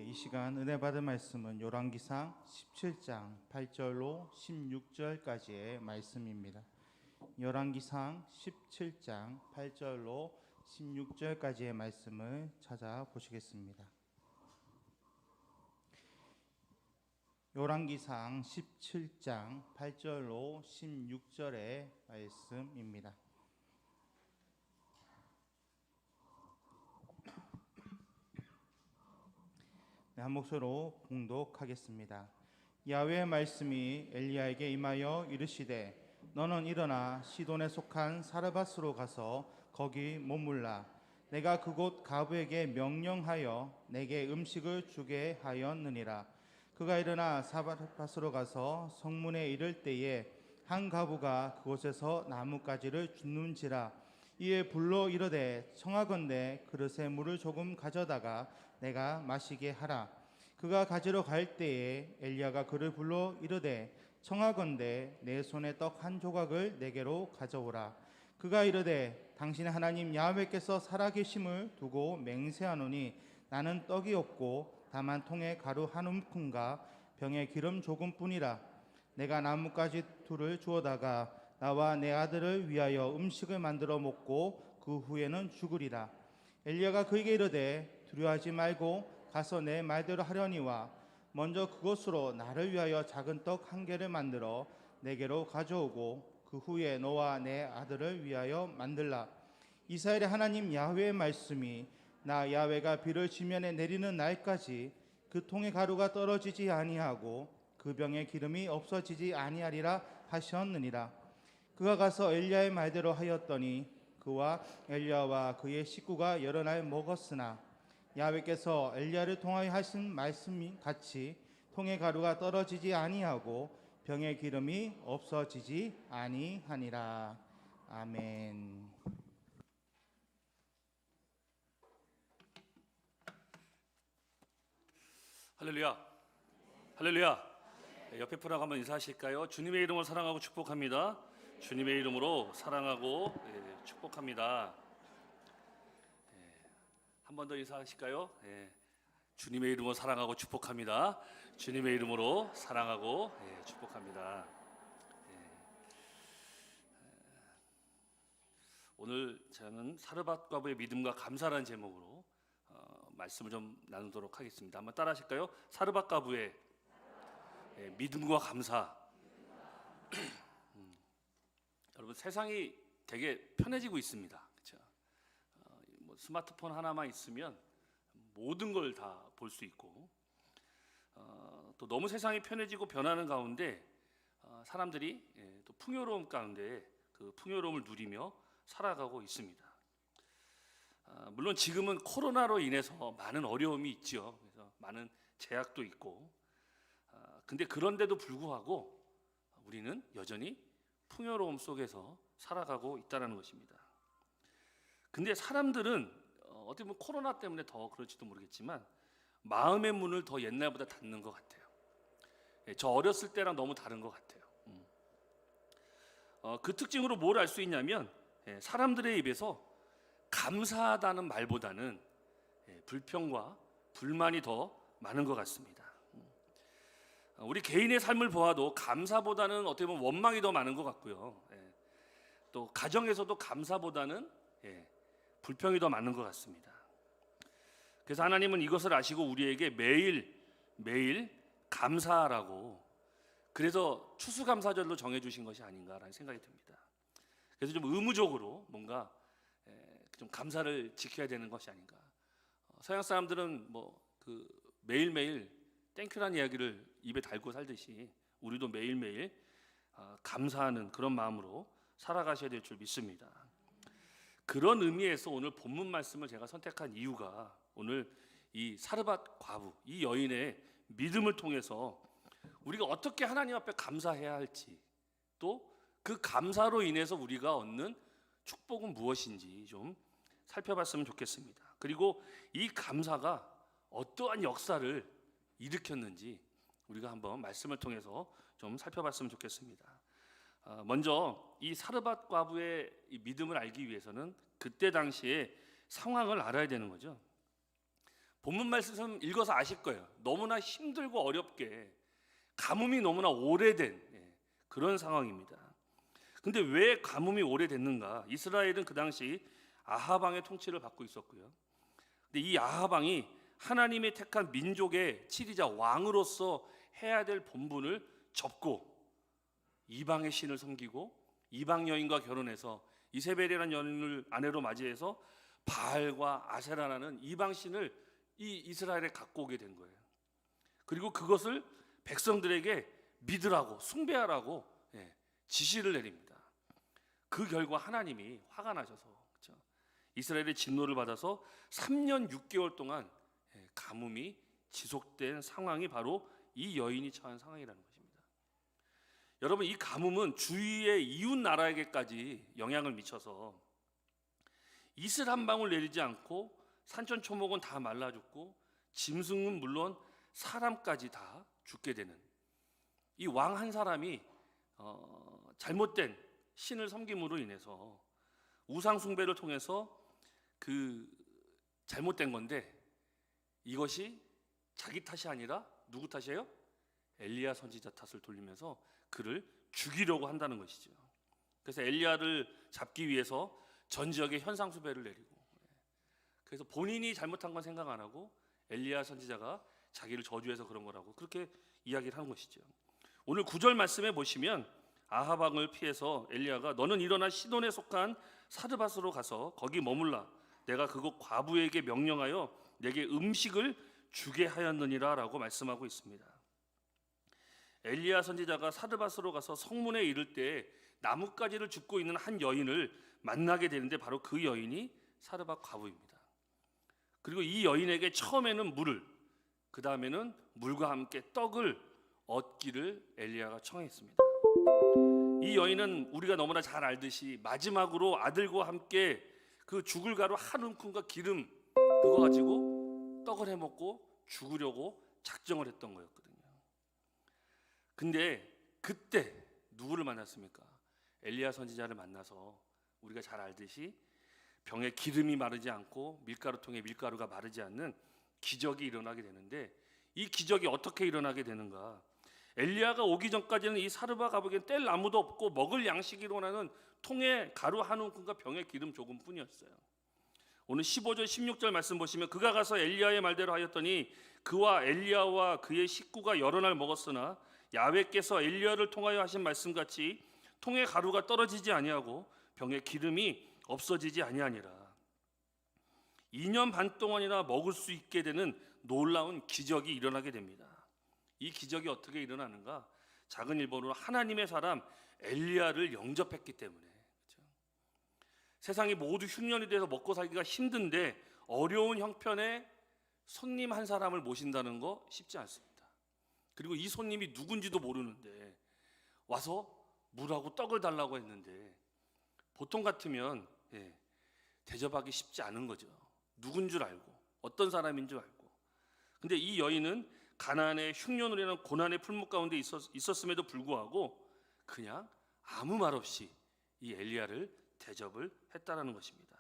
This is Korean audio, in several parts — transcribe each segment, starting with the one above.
이 시간 은혜 받은 말씀은 열왕기상 17장 8절로 16절까지의 말씀입니다. 열왕기상 17장 8절로 16절까지의 말씀을 찾아보시겠습니다. 열왕기상 17장 8절로 16절의 말씀입니다. 한 목소리로 봉독하겠습니다. 야훼의 말씀이 엘리야에게 임하여 이르시되 너는 일어나 시돈에 속한 사르밧으로 가서 거기 머물라. 내가 그곳 가부에게 명령하여 내게 음식을 주게 하였느니라. 그가 일어나 사르밧으로 가서 성문에 이를 때에 한 가부가 그곳에서 나뭇가지를 줍는지라. 이에 불러 이르되 청하건대 그릇에 물을 조금 가져다가 내가 마시게 하라. 그가 가지러 갈 때에 엘리야가 그를 불러 이르되 청하건대 내 손에 떡 한 조각을 내게로 가져오라. 그가 이르되 당신의 하나님 야훼께서 살아계심을 두고 맹세하노니 나는 떡이 없고 다만 통에 가루 한 움큼과 병에 기름 조금뿐이라. 내가 나뭇가지 둘을 주어다가 나와 내 아들을 위하여 음식을 만들어 먹고 그 후에는 죽으리라. 엘리야가 그에게 이르되 두려워하지 말고 가서 내 말대로 하려니와 먼저 그것으로 나를 위하여 작은 떡 한 개를 만들어 내게로 가져오고 그 후에 너와 내 아들을 위하여 만들라. 이스라엘의 하나님 야훼의 말씀이 나 야훼가 비를 지면에 내리는 날까지 그 통의 가루가 떨어지지 아니하고 그 병의 기름이 없어지지 아니하리라 하셨느니라. 그가 가서 엘리야의 말대로 하였더니 그와 엘리야와 그의 식구가 여러 날 먹었으나 야훼께서 엘리야를 통하여 하신 말씀이 같이 통의 가루가 떨어지지 아니하고 병의 기름이 없어지지 아니하니라. 아멘. 할렐루야. 할렐루야. 옆에 분하고 한번 인사하실까요? 주님의 이름으로 사랑하고 축복합니다. 주님의 이름으로 사랑하고 축복합니다. 한 번 더 인사하실까요? 주님의 이름으로 사랑하고 축복합니다. 주님의 이름으로 사랑하고 축복합니다. 오늘 저는 사르밧 과부의 믿음과 감사라는 제목으로 말씀을 좀 나누도록 하겠습니다. 한번 따라하실까요? 사르밧 과부의 믿음과 감사. 여러분, 세상이 되게 편해지고 있습니다. 그렇죠? 뭐 스마트폰 하나만 있으면 모든 걸 다 볼 수 있고, 또 너무 세상이 편해지고 변하는 가운데 사람들이 또 풍요로움 가운데 그 풍요로움을 누리며 살아가고 있습니다. 물론 지금은 코로나로 인해서 많은 어려움이 있죠. 그래서 많은 제약도 있고, 근데 그런데도 불구하고 우리는 여전히 풍요로움 속에서 살아가고 있다는 것입니다. 근데 사람들은 어떻게 보면 코로나 때문에 더 그럴지도 모르겠지만 마음의 문을 더 옛날보다 닫는 것 같아요. 저 어렸을 때랑 너무 다른 것 같아요. 그 특징으로 뭘 알 수 있냐면 사람들의 입에서 감사하다는 말보다는 불평과 불만이 더 많은 것 같습니다. 우리 개인의 삶을 보아도 감사보다는 어떻게 보면 원망이 더 많은 것 같고요. 또 가정에서도 감사보다는 불평이 더 많은 것 같습니다. 그래서 하나님은 이것을 아시고 우리에게 매일 감사하라고, 그래서 추수감사절로 정해주신 것이 아닌가라는 생각이 듭니다. 그래서 좀 의무적으로 뭔가 좀 감사를 지켜야 되는 것이 아닌가. 서양 사람들은 그 매일매일 땡큐라는 이야기를 입에 달고 살듯이 우리도 매일매일 감사하는 그런 마음으로 살아가셔야 될 줄 믿습니다. 그런 의미에서 오늘 본문 말씀을 제가 선택한 이유가, 오늘 이 사르밧 과부, 이 여인의 믿음을 통해서 우리가 어떻게 하나님 앞에 감사해야 할지, 또 그 감사로 인해서 우리가 얻는 축복은 무엇인지 좀 살펴봤으면 좋겠습니다. 그리고 이 감사가 어떠한 역사를 일으켰는지 우리가 한번 말씀을 통해서 좀 살펴봤으면 좋겠습니다. 먼저 이 사르밧 과부의 이 믿음을 알기 위해서는 그때 당시에 상황을 알아야 되는 거죠. 본문 말씀 읽어서 아실 거예요. 너무나 힘들고 어렵게 가뭄이 너무나 오래된 그런 상황입니다. 근데 왜 가뭄이 오래됐는가? 이스라엘은 그 당시 아합 왕의 통치를 받고 있었고요. 근데 이 아합 왕이 하나님의 택한 민족의 치리자 왕으로서 해야 될 본분을 접고 이방의 신을 섬기고 이방 여인과 결혼해서 이세벨이라는 여인을 아내로 맞이해서 바알과 아세라라는 이방 신을 이 이스라엘에 갖고 오게 된 거예요. 그리고 그것을 백성들에게 믿으라고 숭배하라고 지시를 내립니다. 그 결과 하나님이 화가 나셔서 그렇죠? 이스라엘의 진노를 받아서 3년 6개월 동안 가뭄이 지속된 상황이 바로 이 여인이 처한 상황이라는 것입니다. 여러분, 이 가뭄은 주위의 이웃 나라에게까지 영향을 미쳐서 이슬 한 방울 내리지 않고 산천초목은 다 말라 죽고 짐승은 물론 사람까지 다 죽게 되는, 이 왕 한 사람이 잘못된 신을 섬김으로 인해서 우상 숭배를 통해서 그 잘못된 건데, 이것이 자기 탓이 아니라 누구 탓이에요? 엘리야 선지자 탓을 돌리면서 그를 죽이려고 한다는 것이죠. 그래서 엘리야를 잡기 위해서 전 지역에 현상 수배를 내리고, 그래서 본인이 잘못한 건 생각 안 하고 엘리야 선지자가 자기를 저주해서 그런 거라고 그렇게 이야기를 하는 것이죠. 오늘 9절 말씀에 보시면 아합 왕을 피해서 엘리야가 너는 일어나 시돈에 속한 사르밧으로 가서 거기 머물라. 내가 그곳 과부에게 명령하여 내게 음식을 주게 하였느니라 라고 말씀하고 있습니다. 엘리야 선지자가 사르밧으로 가서 성문에 이를 때 나뭇가지를 줍고 있는 한 여인을 만나게 되는데 바로 그 여인이 사르밧 과부입니다. 그리고 이 여인에게 처음에는 물을, 그 다음에는 물과 함께 떡을 얻기를 엘리야가 청했습니다. 이 여인은 우리가 너무나 잘 알듯이 마지막으로 아들과 함께 그 죽을 가루 한 움큼과 기름 그거 가지고 떡을 해먹고 죽으려고 작정을 했던 거였거든요. 근데 그때 누구를 만났습니까? 엘리야 선지자를 만나서 우리가 잘 알듯이 병에 기름이 마르지 않고 밀가루통에 밀가루가 마르지 않는 기적이 일어나게 되는데, 이 기적이 어떻게 일어나게 되는가? 엘리야가 오기 전까지는 이 사르밧 과부에겐 뗄 나무도 없고 먹을 양식이 일어나는 통에 가루 한 움큼과 병에 기름 조금뿐이었어요. 오늘 15절 16절 말씀 보시면 그가 가서 엘리야의 말대로 하였더니 그와 엘리야와 그의 식구가 여러 날 먹었으나 야훼께서 엘리야를 통하여 하신 말씀같이 통에 가루가 떨어지지 아니하고 병에 기름이 없어지지 아니하니라. 2년 반 동안이나 먹을 수 있게 되는 놀라운 기적이 일어나게 됩니다. 이 기적이 어떻게 일어나는가? 작은 일본어로 하나님의 사람 엘리야를 영접했기 때문에. 그렇죠? 세상이 모두 흉년이 돼서 먹고 살기가 힘든데 어려운 형편에 손님 한 사람을 모신다는 거 쉽지 않습니다. 그리고 이 손님이 누군지도 모르는데 와서 물하고 떡을 달라고 했는데 보통 같으면 대접하기 쉽지 않은 거죠. 누군 줄 알고 어떤 사람인 줄 알고. 근데 이 여인은 가나안의 흉년으로 인한 고난의 풀목 가운데 있었음에도 불구하고 그냥 아무 말 없이 이 엘리야를 대접을 했다라는 것입니다.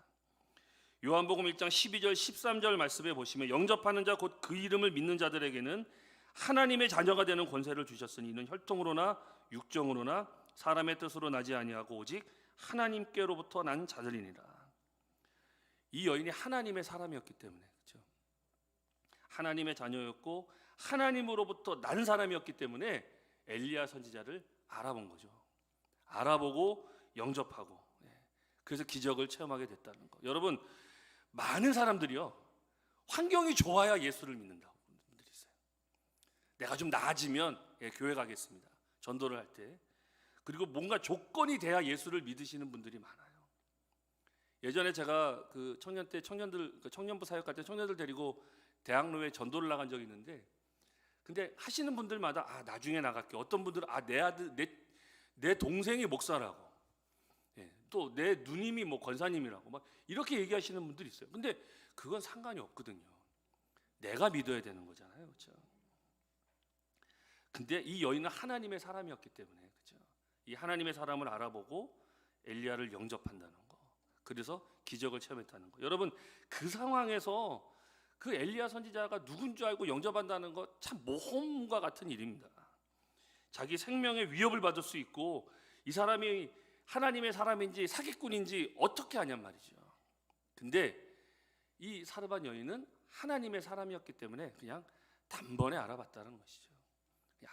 요한복음 1장 12절 13절 말씀에 보시면 영접하는 자 곧 그 이름을 믿는 자들에게는 하나님의 자녀가 되는 권세를 주셨으니 이는 혈통으로나 육정으로나 사람의 뜻으로 나지 아니하고 오직 하나님께로부터 난 자들이니라. 이 여인이 하나님의 사람이었기 때문에, 그렇죠? 하나님의 자녀였고 하나님으로부터 난 사람이었기 때문에 엘리야 선지자를 알아본 거죠. 알아보고 영접하고, 그래서 기적을 체험하게 됐다는 거. 여러분, 많은 사람들이요 환경이 좋아야 예수를 믿는다고 분들이 있어요. 내가 좀 나아지면 교회 가겠습니다. 전도를 할 때. 그리고 뭔가 조건이 돼야 예수를 믿으시는 분들이 많아요. 예전에 제가 그 청년부 사역할 때 청년들 데리고 대학로에 전도를 나간 적이 있는데, 근데 하시는 분들마다 나중에 나갈게. 어떤 분들은 내 아들 내 동생이 목사라고, 또 내 누님이 뭐 권사님이라고 막 이렇게 얘기하시는 분들이 있어요. 근데 그건 상관이 없거든요. 내가 믿어야 되는 거잖아요, 그렇죠? 근데 이 여인은 하나님의 사람이었기 때문에, 그렇죠? 이 하나님의 사람을 알아보고 엘리야를 영접한다는 거. 그래서 기적을 체험했다는 거. 여러분, 그 상황에서 그 엘리야 선지자가 누군 줄 알고 영접한다는 거 참 모험과 같은 일입니다. 자기 생명의 위협을 받을 수 있고 이 사람이 하나님의 사람인지 사기꾼인지 어떻게 하냔 말이죠. 근데 이 사르밧 여인은 하나님의 사람이었기 때문에 그냥 단번에 알아봤다는 것이죠.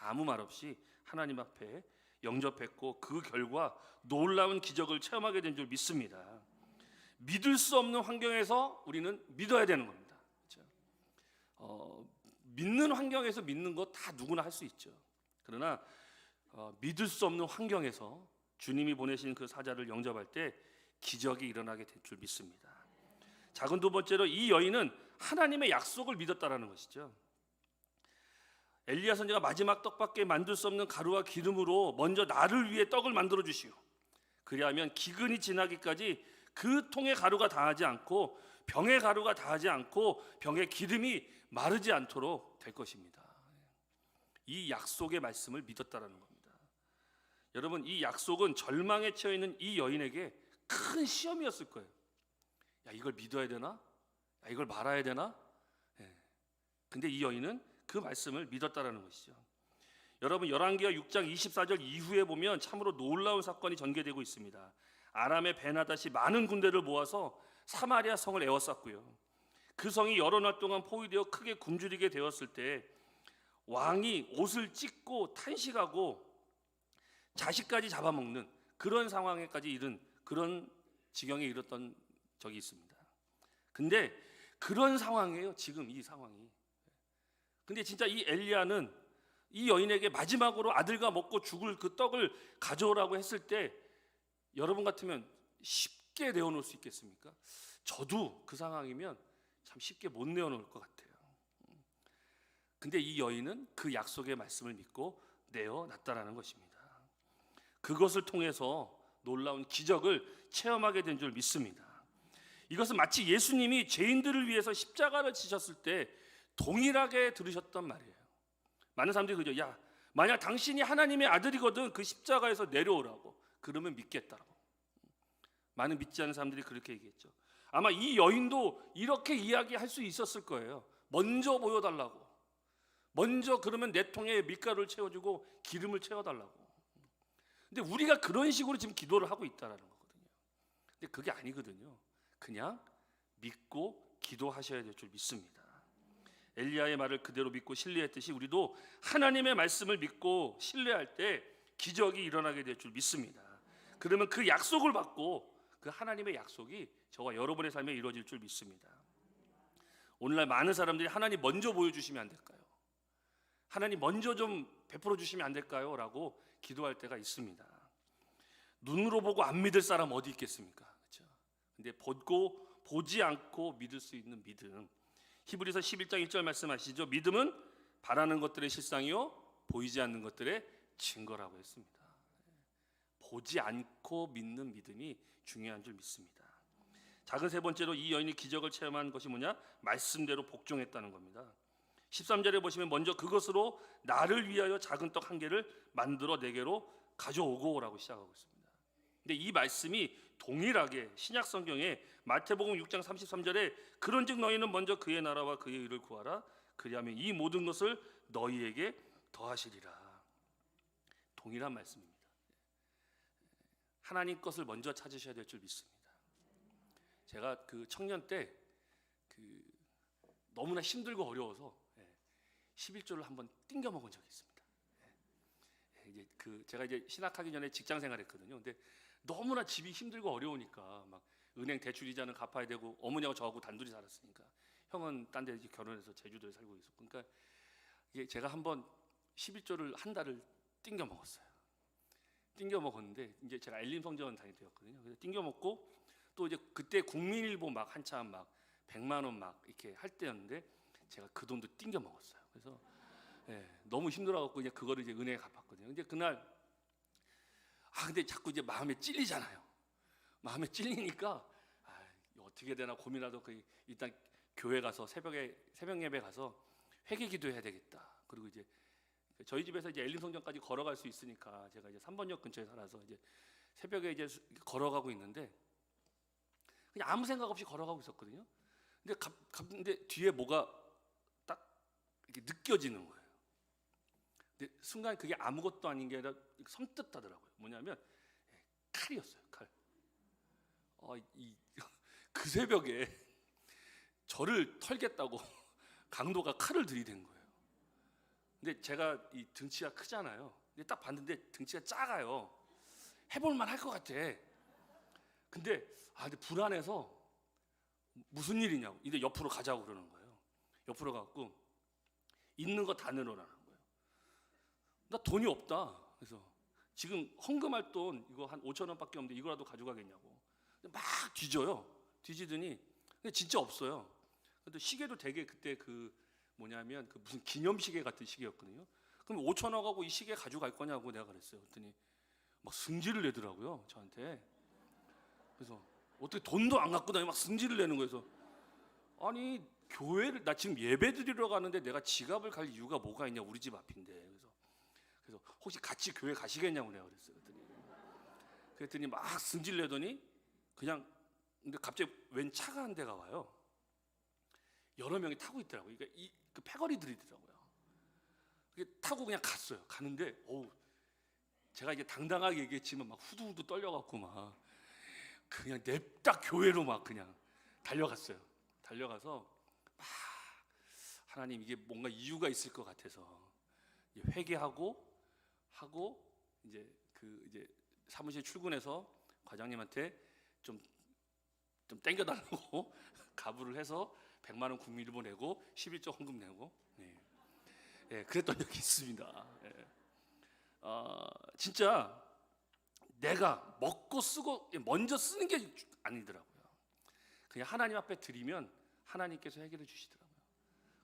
아무 말 없이 하나님 앞에 영접했고 그 결과 놀라운 기적을 체험하게 된 줄 믿습니다. 믿을 수 없는 환경에서 우리는 믿어야 되는 겁니다. 그렇죠? 믿는 환경에서 믿는 거 다 누구나 할 수 있죠. 그러나 믿을 수 없는 환경에서 주님이 보내신 그 사자를 영접할 때 기적이 일어나게 될 줄 믿습니다. 작은 두 번째로 이 여인은 하나님의 약속을 믿었다라는 것이죠. 엘리야 선지자가 마지막 떡밖에 만들 수 없는 가루와 기름으로 먼저 나를 위해 떡을 만들어 주시오. 그리하면 기근이 지나기까지 그 통에 가루가 다하지 않고 병에 가루가 다하지 않고 병에 기름이 마르지 않도록 될 것입니다. 이 약속의 말씀을 믿었다라는 겁니다. 여러분, 이 약속은 절망에 처해 있는 이 여인에게 큰 시험이었을 거예요. 야, 이걸 믿어야 되나? 야, 이걸 말아야 되나? 근데 이 여인은 그 말씀을 믿었다라는 것이죠. 여러분, 열왕기하 6장 24절 이후에 보면 참으로 놀라운 사건이 전개되고 있습니다. 아람의 베나닷이 많은 군대를 모아서 사마리아 성을 에워쌌고요. 그 성이 여러 날 동안 포위되어 크게 굶주리게 되었을 때 왕이 옷을 찢고 탄식하고 자식까지 잡아먹는 그런 상황에까지 이른 그런 지경에 이르렀던 적이 있습니다. 근데 그런 상황이에요, 지금 이 상황이. 근데 진짜 이 엘리야는 이 여인에게 마지막으로 아들과 먹고 죽을 그 떡을 가져오라고 했을 때 여러분 같으면 쉽게 내어놓을 수 있겠습니까? 저도 그 상황이면 참 쉽게 못 내어놓을 것 같아요. 근데 이 여인은 그 약속의 말씀을 믿고 내어놨다라는 것입니다. 그것을 통해서 놀라운 기적을 체험하게 된 줄 믿습니다. 이것은 마치 예수님이 죄인들을 위해서 십자가를 지셨을 때 동일하게 들으셨단 말이에요. 많은 사람들이 그죠? 야, 만약 당신이 하나님의 아들이거든 그 십자가에서 내려오라고. 그러면 믿겠다라고. 많은 믿지 않는 사람들이 그렇게 얘기했죠. 아마 이 여인도 이렇게 이야기할 수 있었을 거예요. 먼저 보여달라고. 먼저 그러면 내 통에 밀가루를 채워주고 기름을 채워달라고. 근데 우리가 그런 식으로 지금 기도를 하고 있다는 거거든요. 근데 그게 아니거든요. 그냥 믿고 기도하셔야 될 줄 믿습니다. 엘리야의 말을 그대로 믿고 신뢰했듯이 우리도 하나님의 말씀을 믿고 신뢰할 때 기적이 일어나게 될 줄 믿습니다. 그러면 그 약속을 받고 그 하나님의 약속이 저와 여러분의 삶에 이루어질 줄 믿습니다. 오늘날 많은 사람들이 하나님 먼저 보여주시면 안 될까요? 하나님 먼저 좀 베풀어 주시면 안 될까요? 라고 기도할 때가 있습니다. 눈으로 보고 안 믿을 사람 어디 있겠습니까? 그렇죠? 근데 보지 않고 믿을 수 있는 믿음. 히브리서 11장 1절 말씀하시죠. 믿음은 바라는 것들의 실상이요 보이지 않는 것들의 증거라고 했습니다. 보지 않고 믿는 믿음이 중요한 줄 믿습니다. 작은 세 번째로 이 여인이 기적을 체험한 것이 뭐냐? 말씀대로 복종했다는 겁니다. 13절에 보시면 먼저 그것으로 나를 위하여 작은 떡 한 개를 만들어 내게로 가져오고라고 시작하고 있습니다. 근데 이 말씀이 동일하게 신약 성경에 마태복음 6장 33절에 그런즉 너희는 먼저 그의 나라와 그의 의를 구하라 그리하면 이 모든 것을 너희에게 더하시리라. 동일한 말씀입니다. 하나님 것을 먼저 찾으셔야 될 줄 믿습니다. 제가 그 청년 때 너무나 힘들고 어려워서 11조를 한번 띵겨 먹은 적이 있습니다. 이제 제가 이제 신학하기 전에 직장 생활했거든요. 근데 너무나 집이 힘들고 어려우니까 막 은행 대출 이자는 갚아야 되고 어머니하고 저하고 단둘이 살았으니까 형은 딴 데 결혼해서 제주도에 살고 있었고 그러니까 이게 제가 한번 11조를 한 달을 띵겨 먹었어요. 띵겨 먹었는데 이제 제가 엘림성전 다닐 때였거든요. 그래서 띵겨 먹고 또 이제 그때 국민일보 막 한참 막 100만 원 막 이렇게 할 때였는데 제가 그 돈도 띵겨 먹었어요. 그래서 너무 힘들어갖고 그냥 그거를 이제 은행에 갚았거든요. 근데 그날 근데 자꾸 이제 마음에 찔리잖아요. 마음에 찔리니까 어떻게 되나 고민하다 일단 교회 가서 새벽 예배 가서 회개 기도해야 되겠다. 그리고 이제 저희 집에서 이제 엘림성전까지 걸어갈 수 있으니까 제가 이제 3번역 근처에 살아서 이제 새벽에 이제 걸어가고 있는데 그냥 아무 생각 없이 걸어가고 있었거든요. 근데 뒤에 뭐가 딱 이렇게 느껴지는 거예요. 근데 순간 그게 아무것도 아닌 게 아니라 섬뜩하더라고요. 뭐냐면 칼이었어요. 칼. 그 새벽에 저를 털겠다고 강도가 칼을 들이댄 거예요. 근데 제가 이 등치가 크잖아요. 근데 딱 봤는데 등치가 작아요. 해볼만 할 것 같아. 근데 불안해서 무슨 일이냐고. 이제 옆으로 가자고 그러는 거예요. 옆으로 가고 있는 거 다 내놓으라는 거예요. 나 돈이 없다. 그래서 지금 헌금할 돈 이거 한 5천 원밖에 없는데 이거라도 가져가겠냐고. 막 뒤져요. 뒤지더니 근데 진짜 없어요. 근데 시계도 되게 그때 뭐냐면 무슨 기념시계 같은 시계였거든요. 그럼 5천 원 하고 이 시계 가져갈 거냐고 내가 그랬어요. 그랬더니 막 승질을 내더라고요, 저한테. 그래서 어떻게 돈도 안 갖고 다니고 막 승질을 내는 거예요. 그래서 아니 교회를 나 지금 예배 드리러 가는데 내가 지갑을 갈 이유가 뭐가 있냐, 우리 집 앞인데. 그래서 혹시 같이 교회 가시겠냐고 내가 그랬어요. 그랬더니 막 승질 내더니 그냥 근데 갑자기 웬 차가 한 대가 와요. 여러 명이 타고 있더라고요. 그러니까 그 패거리들이더라고요. 타고 그냥 갔어요. 가는데 제가 이제 당당하게 얘기했지만 막 후두후두 떨려갖고 막 그냥 냅다 교회로 막 그냥 달려갔어요. 달려가서 막 하나님 이게 뭔가 이유가 있을 것 같아서 회개하고 이제 이제 사무실 출근해서 과장님한테 좀 땡겨달라고 가부를 해서 100만 원 국민일보 내고 11조 헌금 내고 그랬던 적이 있습니다. 진짜 내가 먹고 쓰고 먼저 쓰는 게 아니더라고요. 그냥 하나님 앞에 드리면 하나님께서 해결해 주시더라고요.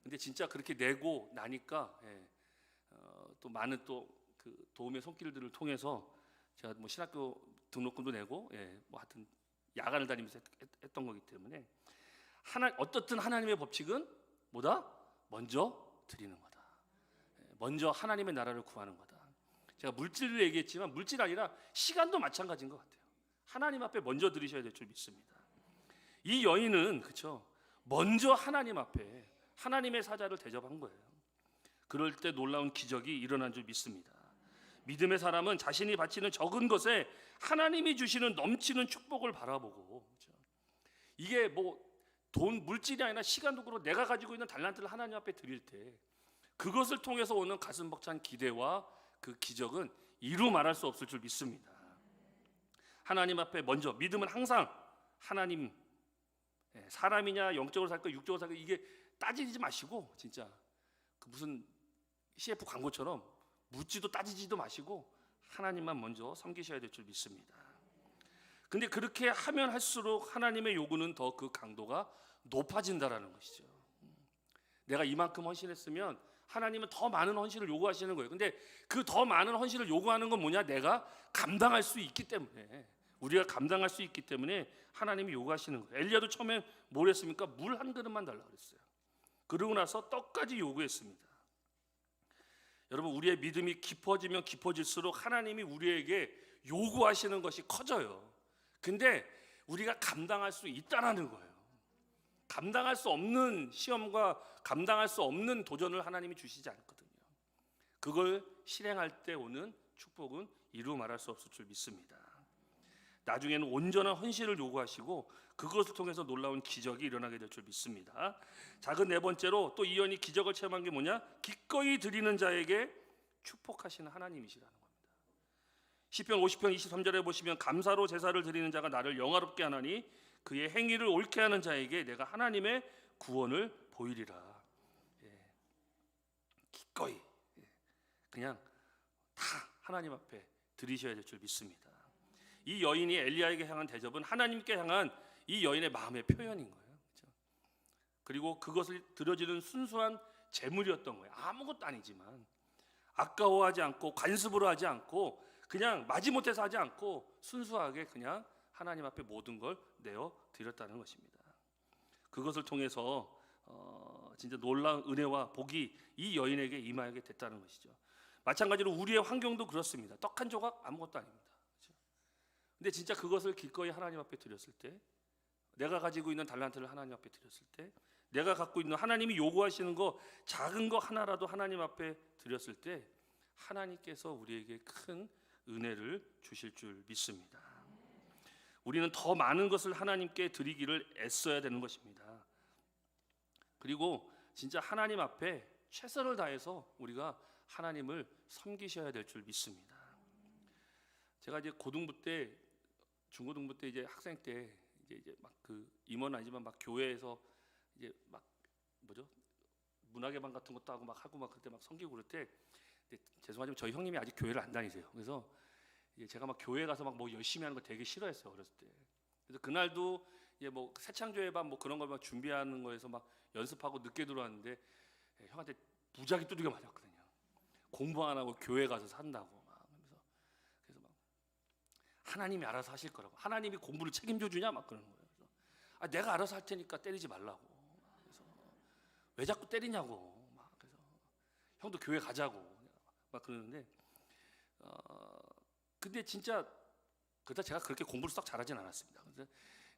근데 진짜 그렇게 내고 나니까 또 많은 그 도움의 손길들을 통해서 제가 뭐 신학교 등록금도 내고 뭐 하여튼 야간을 다니면서 했던 거기 때문에 어떻든 하나님의 법칙은 뭐다? 먼저 드리는 거다. 먼저 하나님의 나라를 구하는 거다. 제가 물질을 얘기했지만 물질 아니라 시간도 마찬가지인 것 같아요. 하나님 앞에 먼저 드리셔야 될 줄 믿습니다. 이 여인은 그렇죠. 먼저 하나님 앞에 하나님의 사자를 대접한 거예요. 그럴 때 놀라운 기적이 일어난 줄 믿습니다. 믿음의 사람은 자신이 바치는 적은 것에 하나님이 주시는 넘치는 축복을 바라보고 그렇죠? 이게 뭐 돈 물질이 아니라 시간도 그렇고 내가 가지고 있는 달란트를 하나님 앞에 드릴 때 그것을 통해서 오는 가슴 벅찬 기대와 그 기적은 이루 말할 수 없을 줄 믿습니다. 하나님 앞에 먼저 믿음은 항상 하나님 사람이냐 영적으로 살까 육적으로 살까 이게 따지지 마시고 진짜 그 무슨 CF 광고처럼 묻지도 따지지도 마시고 하나님만 먼저 섬기셔야 될 줄 믿습니다. 근데 그렇게 하면 할수록 하나님의 요구는 더 그 강도가 높아진다라는 것이죠. 내가 이만큼 헌신했으면 하나님은 더 많은 헌신을 요구하시는 거예요. 근데 그 더 많은 헌신을 요구하는 건 뭐냐? 내가 감당할 수 있기 때문에 우리가 감당할 수 있기 때문에 하나님이 요구하시는 거예요. 엘리야도 처음에 뭘 했습니까? 물 한 그릇만 달라고 그랬어요. 그러고 나서 떡까지 요구했습니다. 여러분 우리의 믿음이 깊어지면 깊어질수록 하나님이 우리에게 요구하시는 것이 커져요. 근데 우리가 감당할 수 있다라는 거예요. 감당할 수 없는 시험과 감당할 수 없는 도전을 하나님이 주시지 않거든요. 그걸 실행할 때 오는 축복은 이루 말할 수 없을 줄 믿습니다. 나중에는 온전한 헌신을 요구하시고 그것을 통해서 놀라운 기적이 일어나게 될 줄 믿습니다. 작은 네 번째로 또 이 여인이 기적을 체험한 게 뭐냐? 기꺼이 드리는 자에게 축복하시는 하나님이시라는 겁니다. 시편 50편 23절에 보시면 감사로 제사를 드리는 자가 나를 영화롭게 하나니 그의 행위를 옳게 하는 자에게 내가 하나님의 구원을 보이리라. 기꺼이 그냥 다 하나님 앞에 드리셔야 될 줄 믿습니다. 이 여인이 엘리야에게 향한 대접은 하나님께 향한 이 여인의 마음의 표현인 거예요. 그렇죠? 그리고 그것을 드려지는 순수한 제물이었던 거예요. 아무것도 아니지만 아까워하지 않고 관습으로 하지 않고 그냥 마지못해서 하지 않고 순수하게 그냥 하나님 앞에 모든 걸 내어 드렸다는 것입니다. 그것을 통해서 진짜 놀라운 은혜와 복이 이 여인에게 임하게 됐다는 것이죠. 마찬가지로 우리의 환경도 그렇습니다. 떡 한 조각 아무것도 아닙니다. 그렇죠? 근데 진짜 그것을 기꺼이 하나님 앞에 드렸을 때 내가 가지고 있는 달란트를 하나님 앞에 드렸을 때, 내가 갖고 있는 하나님이 요구하시는 거 작은 거 하나라도 하나님 앞에 드렸을 때 하나님께서 우리에게 큰 은혜를 주실 줄 믿습니다. 우리는 더 많은 것을 하나님께 드리기를 애써야 되는 것입니다. 그리고 진짜 하나님 앞에 최선을 다해서 우리가 하나님을 섬기셔야 될 줄 믿습니다. 제가 이제 고등부 때, 중고등부 때 이제 학생 때 이제 막 그 임원 아니지만 막 교회에서 이제 막 뭐죠? 문화개방 같은 것도 하고 막 그때 막 섬기고 그럴 때, 죄송하지만 저희 형님이 아직 교회를 안 다니세요. 그래서 이제 제가 막 교회 가서 막 뭐 열심히 하는 거 되게 싫어했어요, 어렸을 때. 그래서 그날도 이제 뭐 새창조회반 뭐 그런 거 막 준비하는 거에서 막 연습하고 늦게 들어왔는데 형한테 무지하게 두들겨 맞았거든요. 공부 안 하고 교회 가서 산다고 막. 그래서 막 하나님이 알아서 하실 거라고, 하나님이 공부를 책임져 주냐 막 그러는 거예요. 그래서 내가 알아서 할 테니까 때리지 말라고. 그래서 왜 자꾸 때리냐고 막. 그래서 형도 교회 가자고 막 그러는데 근데 진짜 그러다 제가 그렇게 공부를 썩 잘하진 않았습니다.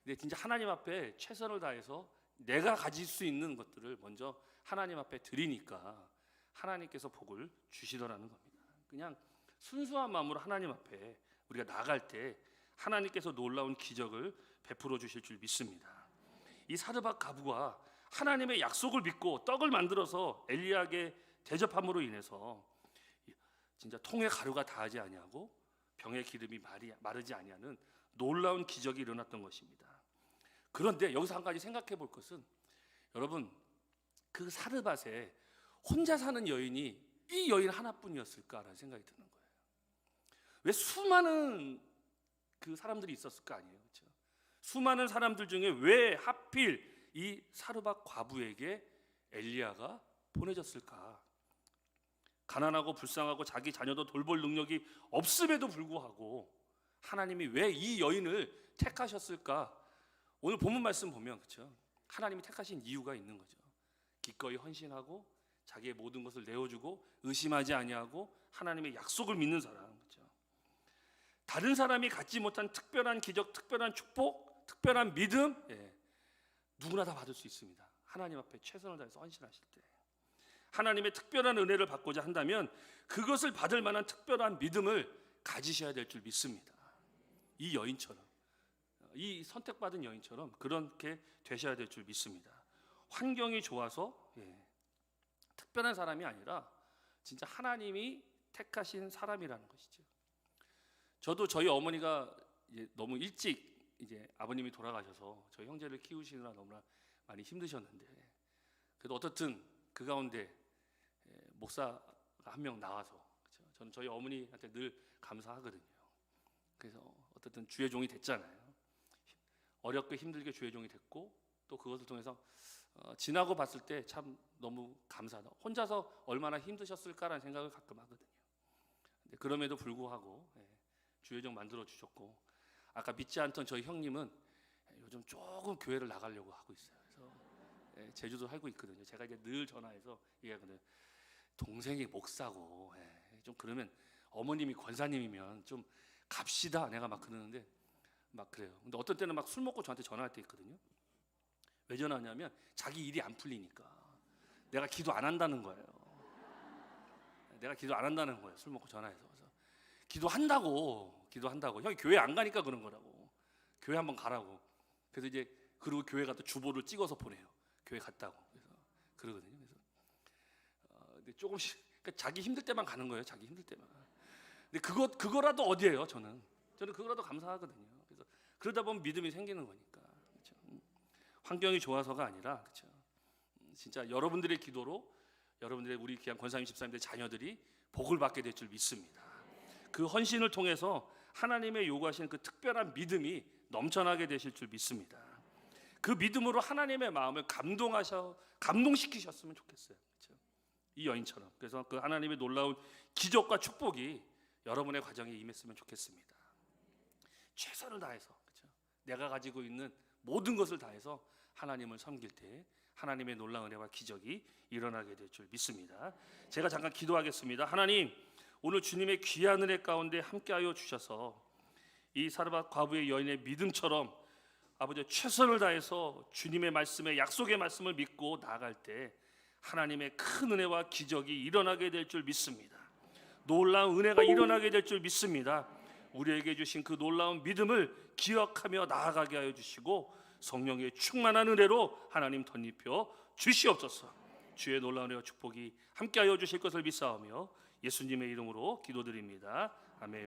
근데 진짜 하나님 앞에 최선을 다해서 내가 가질 수 있는 것들을 먼저 하나님 앞에 드리니까 하나님께서 복을 주시더라는 겁니다. 그냥 순수한 마음으로 하나님 앞에 우리가 나갈 때 하나님께서 놀라운 기적을 베풀어 주실 줄 믿습니다. 이 사르밧 과부가 하나님의 약속을 믿고 떡을 만들어서 엘리야에게 대접함으로 인해서 진짜 통에 가루가 닿지 아니하고 병의 기름이 마르지 아니하는 놀라운 기적이 일어났던 것입니다. 그런데 여기서 한 가지 생각해 볼 것은, 여러분 그 사르밧에 혼자 사는 여인이 이 여인 하나뿐이었을까라는 생각이 드는 거예요. 왜 수많은 그 사람들이 있었을 거 아니에요, 그렇죠? 수많은 사람들 중에 왜 하필 이 사르밧 과부에게 엘리야가 보내졌을까? 가난하고 불쌍하고 자기 자녀도 돌볼 능력이 없음에도 불구하고 하나님이 왜 이 여인을 택하셨을까? 오늘 본문 말씀 보면, 그렇죠? 하나님이 택하신 이유가 있는 거죠. 기꺼이 헌신하고 자기의 모든 것을 내어주고 의심하지 아니하고 하나님의 약속을 믿는 사람, 그렇죠? 다른 사람이 갖지 못한 특별한 기적, 특별한 축복, 특별한 믿음, 누구나 다 받을 수 있습니다. 하나님 앞에 최선을 다해서 헌신하실 때. 하나님의 특별한 은혜를 받고자 한다면 그것을 받을 만한 특별한 믿음을 가지셔야 될 줄 믿습니다. 이 여인처럼, 이 선택받은 여인처럼 그렇게 되셔야 될 줄 믿습니다. 환경이 좋아서 특별한 사람이 아니라 진짜 하나님이 택하신 사람이라는 것이죠. 저도 저희 어머니가 이제 너무 일찍 이제 아버님이 돌아가셔서 저희 형제를 키우시느라 너무나 많이 힘드셨는데, 그래도 어떻든 그 가운데 목사가 한 명 나와서, 그렇죠? 저는 저희 어머니한테 늘 감사하거든요. 그래서 어쨌든 주의 종이 됐잖아요. 어렵게 힘들게 주의 종이 됐고, 또 그것을 통해서 지나고 봤을 때 참 너무 감사하다. 혼자서 얼마나 힘드셨을까라는 생각을 가끔 하거든요. 근데 그럼에도 불구하고 주의 종 만들어 주셨고, 아까 믿지 않던 저희 형님은 요즘 조금 교회를 나가려고 하고 있어요. 그래서 제주도 살고 있거든요. 제가 이제 늘 전화해서 얘기하거든요. 동생이 목사고 좀 그러면 어머님이 권사님이면 좀 갑시다. 내가 막 그러는데 막 그래요. 근데 어떤 때는 막 술 먹고 저한테 전화할 때 있거든요. 왜 전화하냐면 자기 일이 안 풀리니까 내가 기도 안 한다는 거예요. 내가 기도 안 한다는 거예요. 술 먹고 전화해서. 그래서 기도한다고 형이 교회 안 가니까 그런 거라고. 교회 한번 가라고. 그래서 이제 그리고 교회 가서 주보를 찍어서 보내요. 교회 갔다고. 그래서 그러거든요. 그래서 근데 조금씩 그러니까 자기 힘들 때만 가는 거예요. 자기 힘들 때만. 근데 그거라도 어디예요? 저는 그거라도 감사하거든요. 그래서 그러다 보면 믿음이 생기는 거니까. 그렇죠? 환경이 좋아서가 아니라, 그렇죠? 진짜 여러분들의 기도로 여러분들의 우리 귀한 권사님 집사님들 자녀들이 복을 받게 될 줄 믿습니다. 그 헌신을 통해서 하나님의 요구하시는 그 특별한 믿음이 넘쳐나게 되실 줄 믿습니다. 그 믿음으로 하나님의 마음을 감동시키셨으면 좋겠어요. 그렇죠? 이 여인처럼. 그래서 그 하나님의 놀라운 기적과 축복이 여러분의 과정에 임했으면 좋겠습니다. 최선을 다해서, 그렇죠? 내가 가지고 있는 모든 것을 다해서 하나님을 섬길 때 하나님의 놀라운 은혜와 기적이 일어나게 될 줄 믿습니다. 제가 잠깐 기도하겠습니다. 하나님, 오늘 주님의 귀한 은혜 가운데 함께하여 주셔서 이 사르밧 과부의 여인의 믿음처럼 아버지 최선을 다해서 주님의 말씀에 약속의 말씀을 믿고 나아갈 때 하나님의 큰 은혜와 기적이 일어나게 될 줄 믿습니다. 놀라운 은혜가 일어나게 될 줄 믿습니다. 우리에게 주신 그 놀라운 믿음을 기억하며 나아가게 하여 주시고 성령의 충만한 은혜로 하나님 덧입혀 주시옵소서. 주의 놀라운 은혜와 축복이 함께하여 주실 것을 믿사오며 예수님의 이름으로 기도드립니다. 아멘.